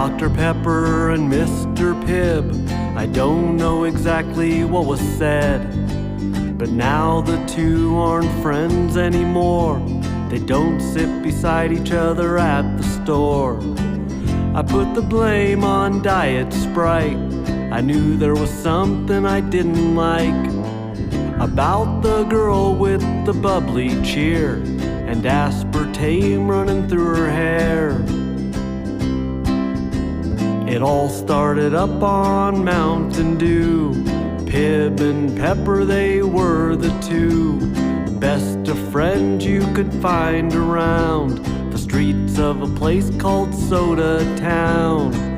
Dr. Pepper and Mr. Pibb, I don't know exactly what was said, but now the two aren't friends anymore. They don't sit beside each other at the store. I put the blame on Diet Sprite. I knew there was something I didn't like about the girl with the bubbly cheer and aspartame running through her hair. It all started up on Mountain Dew. Pibb and Pepper, they were the two best of friends you could find around the streets of a place called Soda Town.